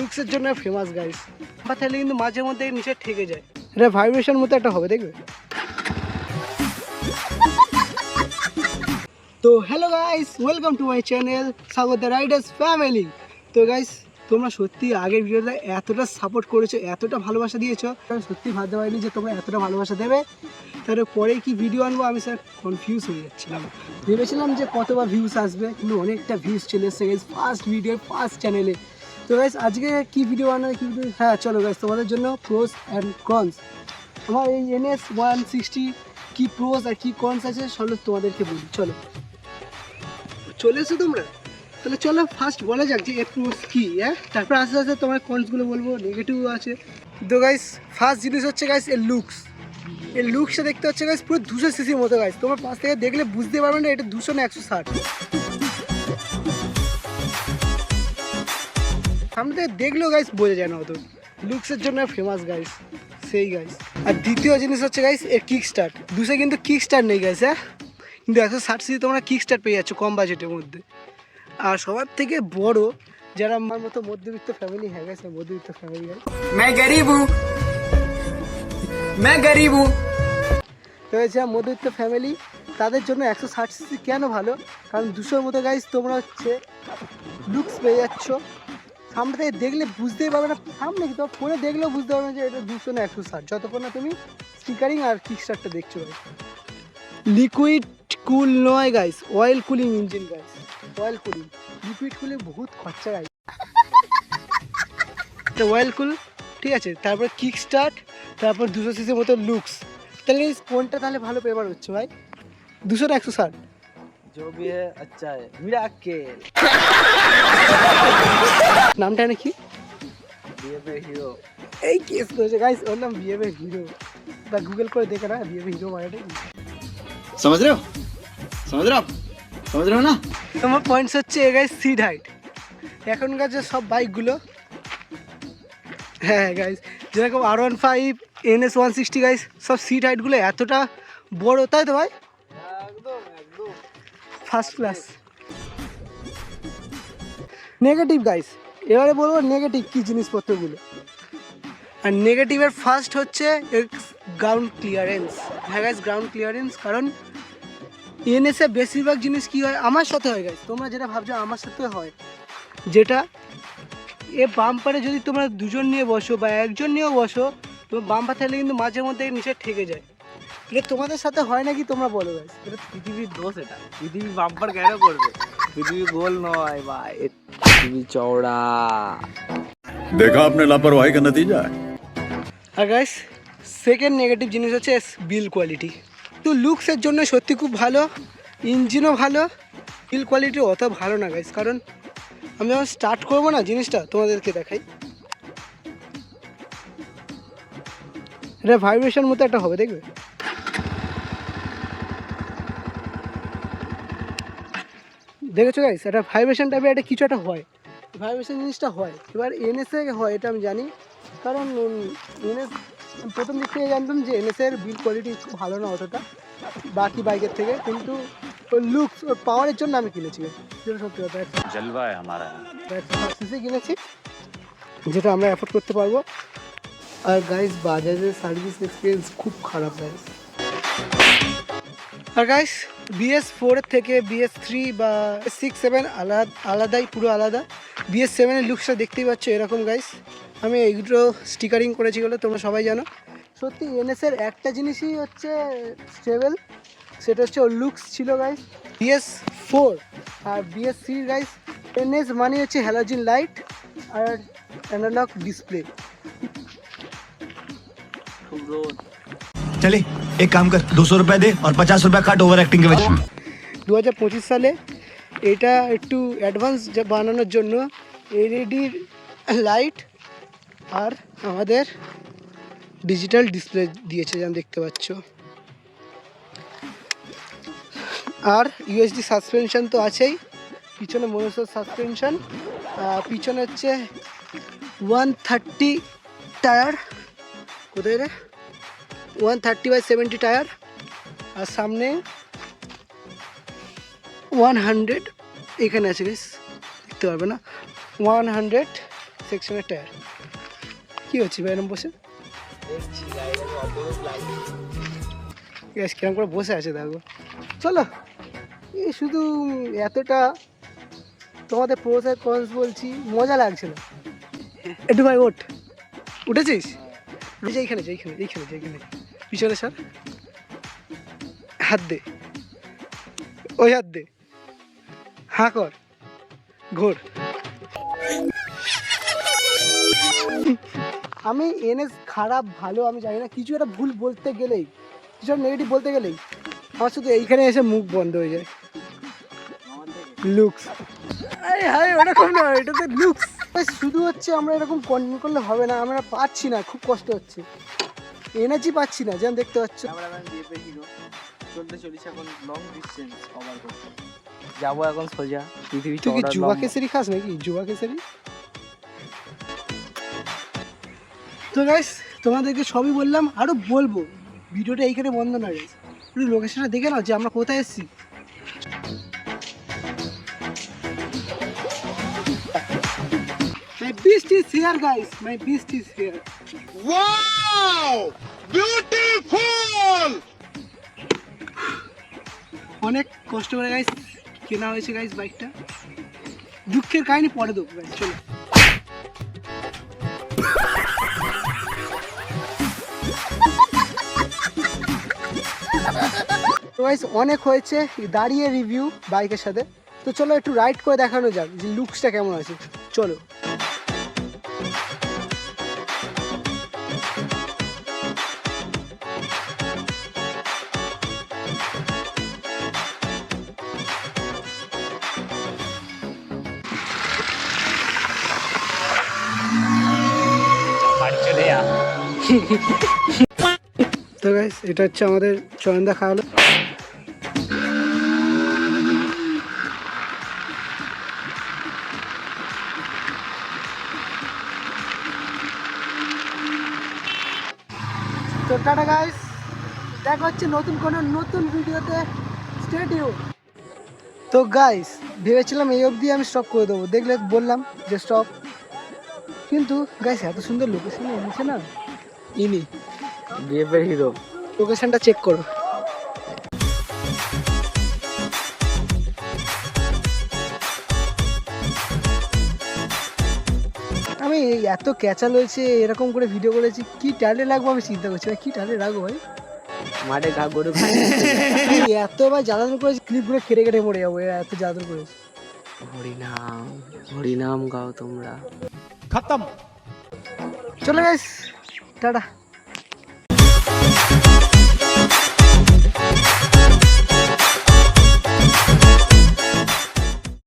লুকসের জন্য famous guys. বা তাহলে কিন্তু মাঝে মধ্যে নিচে ঠেকে যায়, এটা ভাইব্রেশন মতো একটা হবে, দেখবে। তো hello guys, welcome to my channel স্বাগত রাইডার্স ফ্যামিলি। তো গাইস, তোমরা সত্যি আগের ভিডিওতে এতটা সাপোর্ট করেছো, এতটা ভালোবাসা দিয়েছো, সত্যি ভাবতে পারিনি যে তোমরা এতটা ভালোবাসা দেবে। তারপরে কি ভিডিও আনবো আমি স্যার কনফিউজ হয়ে যাচ্ছিলাম। ভেবেছিলাম যে কতবার ভিউস আসবে, কিন্তু অনেকটা ভিউস চলে এসেছে গাইস ফার্স্ট ভিডিও, ফার্স্ট চ্যানেলে। তো গাইস আজকে কি ভিডিও আনার কি ভিডিও, হ্যাঁ চলো গাইস তোমাদের জন্য প্রোস অ্যান্ড কনস আমার এই NS 160 কি প্রোস আর কি কনস আছে চলো তোমাদেরকে বলি। চলে এসো তোমরা, তাহলে চলো ফার্স্ট বলা যাক যে এর প্রোস কী, হ্যাঁ তারপর আস্তে আস্তে তোমার কনসগুলো বলবো, নেগেটিভও আছে। তো গাইস ফার্স্ট জিনিস হচ্ছে গাইস এর লুকস। এর লুকসটা দেখতে হচ্ছে গাইস পুরো 200 সিসির মতো গাইস, তোমার পাশ থেকে দেখলে বুঝতে পারবে না এটা 200 না 160। সামনে থেকে দেখলেও গাইস বোঝা যায় না অত, লুকসের জন্য ফেমাস গাইস, সেই গাইস। আর দ্বিতীয় জিনিস হচ্ছে গাইস এর কিক স্টার্ট। 200 কিন্তু কিক স্টার্ট নেই গাইস, হ্যাঁ, কিন্তু 160 সিসি তোমরা কিক স্টার্ট পেয়ে যাচ্ছ কম বাজেটের মধ্যে। আর সবার থেকে বড়, যারা আমার মতো মধ্যবিত্ত ফ্যামিলি, হ্যাঁ গাইস মধ্যবিত্ত ফ্যামিলি গাইস, मैं गरीब हूँ। তো এই যে মধ্যবিত্ত ফ্যামিলি তাদের জন্য 160 সিসি কেন ভালো, কারণ 200-র মতো গাইস তোমরা হচ্ছে লুকস পেয়ে যাচ্ছ। সামনে থেকে দেখলে বুঝতেই পারবে না, সামনে কি তোমার ফোনে দেখলেও বুঝতে পারবে না যে এটা 200 না 160, যতক্ষণ না তুমি স্টিকারিং আর কিকস্টারটা দেখছো। লিকুইড কুল নয় guys, oil cooling engine guys, oil cooling. Liquid cooling বহুত খরচা গাইস, এটা অয়েল কুল, ঠিক আছে। তারপর কিক স্টার্ট, তারপর 200 সিসির মতো লুকস। তাহলে কোনটা তাহলে ভালো পেপার হচ্ছে ভাই, 200 না 160? जो भी है अच्छा है मिराकेल। নামটা নাকি बीएबे हीरो। এই কেস করেছে গাইস, ওর নাম বিএবএ হিরো। বা গুগল করে দেখে না বিএবএ হিরো মানেটা কি। समझ रहे हो समझ रहे हो आप समझ रहे हो ना। তোমার পয়েন্টস হচ্ছে গাইস সিট হাইট। এখনকার যে সব বাইকগুলো, হ্যাঁ গাইস যেরকম R15 NS 160 গাইস, সব সিট হাইটগুলো এতটা বড়, তাই তো ভাই, एकदम एकदम ফার্স্ট ক্লাস। নেগেটিভ গাইস, এবারে বলবো নেগেটিভ কী জিনিসপত্রগুলো। আর নেগেটিভের ফার্স্ট হচ্ছে গ্রাউন্ড ক্লিয়ারেন্স। হ্যাঁ গাইস গ্রাউন্ড ক্লিয়ারেন্স, কারণ NS-এ বেশিরভাগ জিনিস কী হয়, আমার সাথে হয় গাইস, তোমরা যেটা ভাবছো আমার সাথে হয়, যেটা এ বাম্পারে যদি তোমরা দুজন নিয়ে বসো বা একজন নিয়েও বসো, তোমার বাম্পার থাকলে কিন্তু মাঝে মধ্যে নিচে ঠেকে যায়। এটা তোমাদের সাথে হয় নাকি তোমরা বলো গাইস। এটা পৃথিবীর দোষ, এটা পৃথিবী বাম্পার কেন করবে, পৃথিবী গোল নয় ভাই, পৃথিবী চওড়া। देखा आपने लापरवाही का नतीजा है। আর গাইস সেকেন্ড নেগেটিভ জিনিস হচ্ছে বিল কোয়ালিটি। তো লুকসের জন্য সত্যি খুব ভালো, ইঞ্জিনও ভালো, বিল কোয়ালিটি অত ভালো না গাইস। কারণ আমি যখন স্টার্ট করবো না জিনিসটা তোমাদেরকে দেখাই, এটা ভাইব্রেশন মতো একটা হবে, দেখবে। দেখেছো গাইস, এটা ভাইব্রেশন টাইপের একটা কিছু একটা হয়, ভাইব্রেশন জিনিসটা হয়। এবার NS-এ হয় এটা আমি জানি, কারণ NS প্রথম দিক থেকে জানতাম যে NS-এর বিল কোয়ালিটি খুব ভালো না অতটা বাকি বাইকের থেকে, কিন্তু ওর লুকস ওর পাওয়ারের জন্য আমি কিনেছি, যেটা সত্যি কথা। जलवा है हमारा। সিসি কিনেছি যেটা আমরা অ্যাফোর্ড করতে পারবো। আর গাইস বাজাজের সার্ভিস এক্সপিরিয়েন্স খুব খারাপ গাইস। আর গাইস BS4 থেকে BS3 বা 6-7 আলাদাই, পুরো আলাদা। BS7-এর লুকসটা দেখতেই পাচ্ছ এরকম গাইস। আমি এইগুলো স্টিকারিং করেছি বলে তোমরা সবাই জানো। সত্যি NS-এর একটা জিনিসই হচ্ছে স্টেবল, সেটা হচ্ছে ওর লুকস ছিল গাইস। BS4 আর BS3 গাইস, NS মানে হচ্ছে হ্যালোজেন লাইট আর অ্যানালগ ডিসপ্লে। चले एक काम कर 200 रुपए दे और 50 रुपए काट ओवर एक्टिंग के वजह। 2025 সালে এটা একটু অ্যাডভান্স বানানোর জন্য LED লাইট আর আমাদের ডিজিটাল ডিসপ্লে দিয়েছে, যেমন দেখতে পাচ্ছ। আর USD সাসপেনশন তো আছেই, পিছনে মনোসর সাসপেনশন, পিছনে হচ্ছে 130 টায়ার, কোথায় রে 130/70 টায়ার, আর সামনে 100 এখানে আছে গাইস, দেখতে পারবে না, 100 সেকশনের টায়ার। কি হচ্ছে ভাই এরকম বসে? দেখছি গাড়িটাকে অপরূপ লাগছে। গ্যাস কিরম করে বসে আছে দেখো। চলো, এই শুধু এতটা তোমাদের প্রোসেস কনস বলছি, মজা লাগছে না। একটু ভাই ওঠ, উঠেছিস? এইখানে এইখানে এইখানে এইখানে পিছনে স্যার, হাত দে, ওই হাত দে, হাঁ কর, ঘোর। আমি এনএস খারাপ ভালো আমি জানি না, কিছু একটা ভুল বলতে গেলেই, কিছু একটা নেগেটিভ বলতে গেলেই আমার শুধু এইখানে এসে মুখ বন্ধ হয়ে যায়। লুকস, আরে হাই ওরকম না, এটা তো লুকস। শুধু হচ্ছে আমরা এরকম কন্টিনিউ করলে হবে না, আমরা পাচ্ছি না, খুব কষ্ট হচ্ছে, এনার্জি পাচ্ছি না, যেমন দেখতে পাচ্ছ। ক্যামেরাম্যান বিএফের হিরো চলতে চলিস এখন লং ডিস্টেন্স কভার করতে। যাবো এখন সোজা পৃথিবী তুই কি চওড়ার জুয়া লম্বা। কেসারি খাস নাকি? জুয়া কেসারি। তো গাইস তোমাদেরকে সবই বললাম, আরো বলবো, ভিডিওটা এইখানে বন্ধ না গাইস, একটু লোকেশনটা দেখে নাও যে আমরা কোথায় এসেছি। My beast is here guys, my beast is here. Wow! Beautiful! অনেক কষ্ট করে গাইস কেনা হয়েছে গাইস বাইকটা, দুঃখের কাহিনী পরে দেবো গাইস, চলো। তো গাইস অনেক হয়েছে দাঁড়িয়ে রিভিউ বাইকের সাথে, তো চলো একটু রাইড করে দেখানো যাক যে লুকসটা কেমন আছে, চলো। তো গাইস এটা হচ্ছে আমাদের চয়নদা খাওয়ালো। তো টাটা গাইস, দেখা হচ্ছে নতুন কোনো নতুন ভিডিওতে, স্টে টিউন। তো গাইস ভেবেছিলাম এই অবধি আমি স্টপ করে দেবো, দেখলে বললাম যে স্টপ, কিন্তু গাইস এত সুন্দর লোকেশন এনেছে না ইনি, বিএফের হিরো। লোকেশনটা চেক করো। আমি এত ক্যাচাল হয়েছে, এরকম করে ভিডিও করেছি, কি ট্যালেন্ট লাগবো আমি চিন্তা করছি, কি ট্যালেন্ট রাখবো ভাই। মাঠে ঘা গরু এতবার জ্বালাতন করেছি, ক্লিপগুলো কেটে কেটে মরে যাবো, এত জ্বালাতন করেছি। হরিনাম হরিনাম গাও তোমরা। চলে গাইস, টাটা।